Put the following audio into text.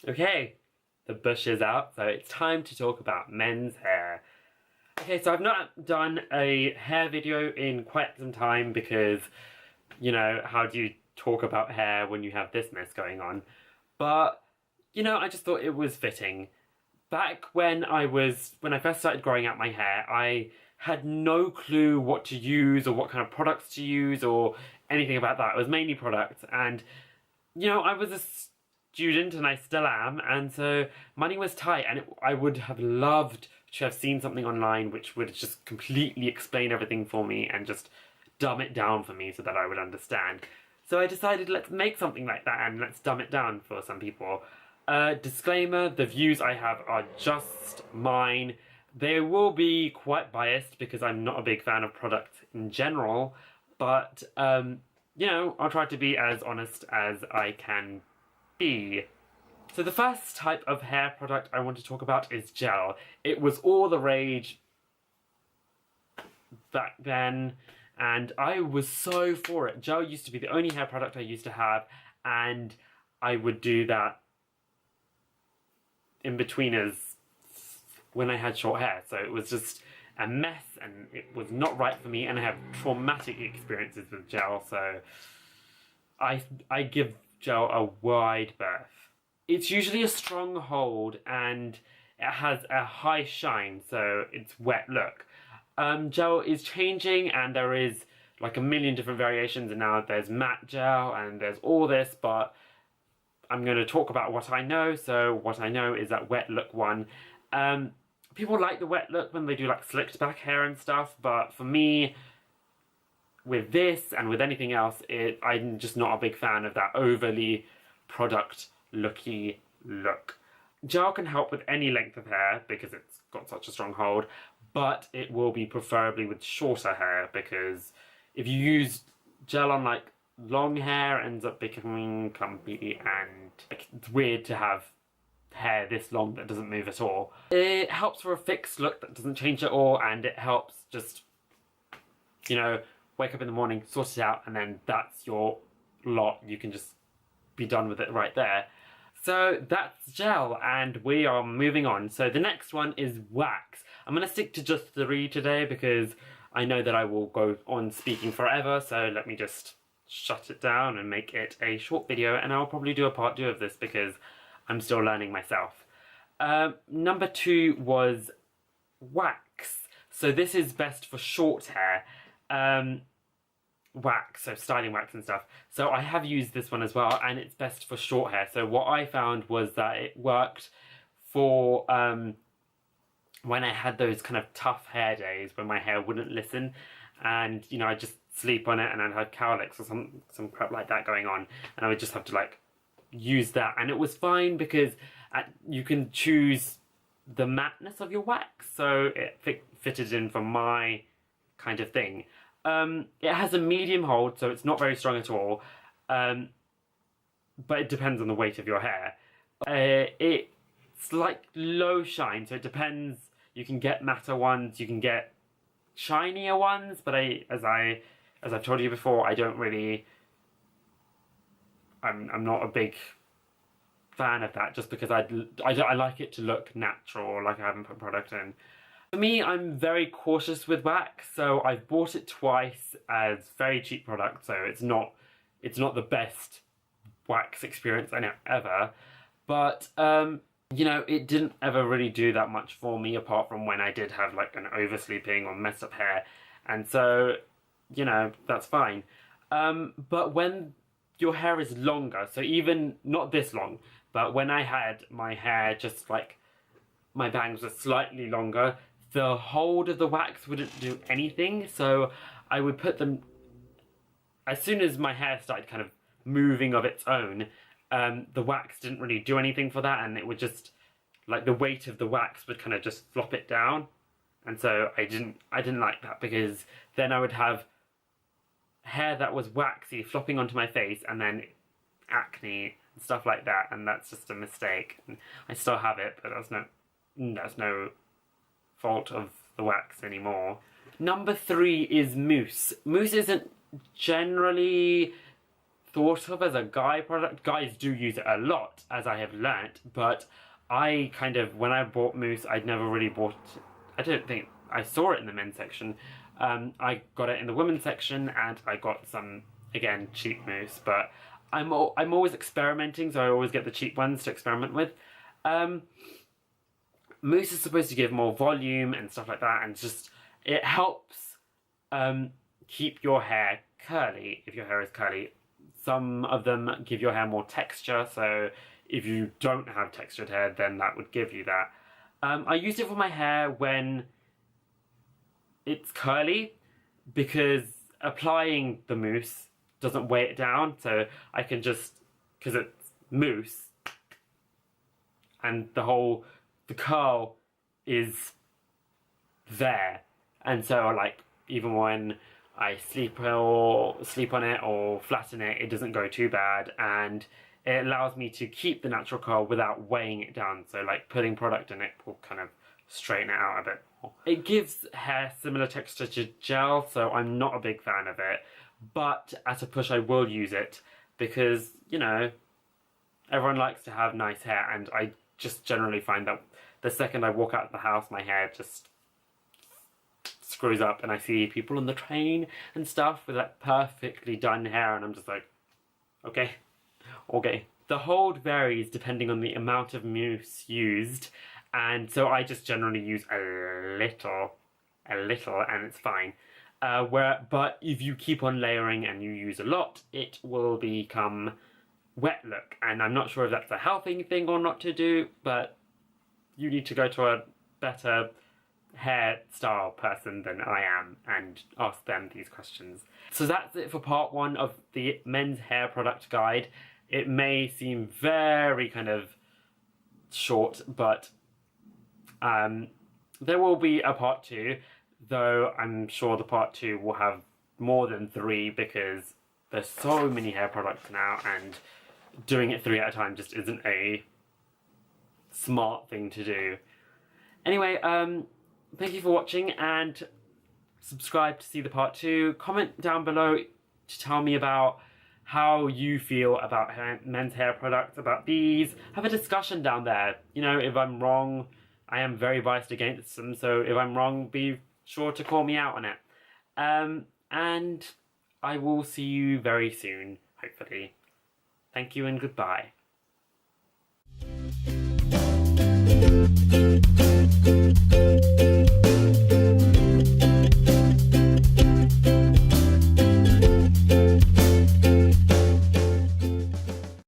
Okay, the bush is out, so it's time to talk about men's hair. Okay, so I've not done a hair video in quite some time because, you know, how do you talk about hair when you have this mess going on? But, you know, I just thought it was fitting. Back when I first started growing out my hair, I had no clue what to use or what kind of products to use or anything about that. It was mainly products, and, you know, I was a student and I still am, and so money was tight, and I would have loved to have seen something online which would just completely explain everything for me and just dumb it down for me so that I would understand. So I decided, let's make something like that and let's dumb it down for some people. Disclaimer, the views I have are just mine. They will be quite biased because I'm not a big fan of products in general, but, you know, I'll try to be as honest as I can be. So the first type of hair product I want to talk about is gel. It was all the rage back then, and I was so for it. Gel used to be the only hair product I used to have, and I would do that in betweeners when I had short hair. So it was just a mess, and it was not right for me, and I have traumatic experiences with gel, so I give gel a wide berth. It's usually a strong hold, and it has a high shine, so it's wet look. Gel is changing, and there is like a million different variations, and now there's matte gel, and there's all this, but I'm going to talk about what I know. So what I know is that wet look one. People like the wet look when they do like slicked back hair and stuff, but for me, with this and with anything else, I'm just not a big fan of that overly product looky look. Gel can help with any length of hair because it's got such a strong hold, but it will be preferably with shorter hair, because if you use gel on like long hair, it ends up becoming clumpy, and it's weird to have hair this long that doesn't move at all. It helps for a fixed look that doesn't change at all, and it helps just, you know, wake up in the morning, sort it out, and then that's your lot. You can just be done with it right there. So that's gel, and we are moving on. So the next one is wax. I'm going to stick to just 3 today because I know that I will go on speaking forever, so let me just shut it down and make it a short video, and I'll probably do a part 2 of this because I'm still learning myself. Number 2 was wax. So this is best for short hair. Wax, so styling wax and stuff. So I have used this one as well, and it's best for short hair. So what I found was that it worked for when I had those kind of tough hair days when my hair wouldn't listen, and, you know, I'd just sleep on it and I'd have cowlicks or some crap like that going on, and I would just have to like use that, and it was fine because you can choose the matteness of your wax, so it fitted in for my kind of thing. It has a medium hold, so it's not very strong at all, but it depends on the weight of your hair. It's like low shine, so it depends. You can get matter ones, you can get shinier ones, but as I've told you before, I don't really. I'm not a big fan of that, just because I like it to look natural, like I haven't put product in. For me, I'm very cautious with wax, so I've bought it twice as very cheap product, so it's not the best wax experience I know ever, but you know, it didn't ever really do that much for me, apart from when I did have like an oversleeping or messed up hair, and so, you know, that's fine. But when your hair is longer, so even not this long, but when I had my hair just like my bangs were slightly longer, the hold of the wax wouldn't do anything, so I would put them, as soon as my hair started kind of moving of its own, the wax didn't really do anything for that, and it would just, like, the weight of the wax would kind of just flop it down, and so I didn't like that, because then I would have hair that was waxy flopping onto my face, and then acne and stuff like that, and that's just a mistake. And I still have it, but that's no fault of the wax anymore. Number 3 is mousse. Mousse isn't generally thought of as a guy product. Guys do use it a lot, as I have learnt, but I kind of, when I bought mousse, I'd never really bought, I don't think I saw it in the men's section. I got it in the women's section, and I got some, again, cheap mousse, but I'm always experimenting, so I always get the cheap ones to experiment with. Mousse is supposed to give more volume and stuff like that, and just, it helps keep your hair curly if your hair is curly. Some of them give your hair more texture, so if you don't have textured hair, then that would give you that. I used it for my hair when it's curly, because applying the mousse doesn't weigh it down, so I can just, because it's mousse, and the curl is there, and so like even when I sleep on it or flatten it, it doesn't go too bad, and it allows me to keep the natural curl without weighing it down. So like putting product in it will kind of straighten it out a bit more. It gives hair similar texture to gel, so I'm not a big fan of it, but at a push I will use it because, you know, everyone likes to have nice hair, and I just generally find that the second I walk out of the house, my hair just screws up, and I see people on the train and stuff with that perfectly done hair, and I'm just like, okay. The hold varies depending on the amount of mousse used, and so I just generally use a little, and it's fine. But if you keep on layering and you use a lot, it will become wet look, and I'm not sure if that's a healthy thing or not to do, but you need to go to a better hairstyle person than I am and ask them these questions. So that's it for part 1 of the men's hair product guide. It may seem very kind of short, but there will be a part 2, though I'm sure the part 2 will have more than 3 because there's so many hair products now, and doing it 3 at a time just isn't a smart thing to do. Anyway, thank you for watching, and subscribe to see the part 2. Comment down below to tell me about how you feel about men's hair products, about these. Have a discussion down there. You know, if I'm wrong, I am very biased against them, so if I'm wrong, be sure to call me out on it. And I will see you very soon, hopefully. Thank you and goodbye.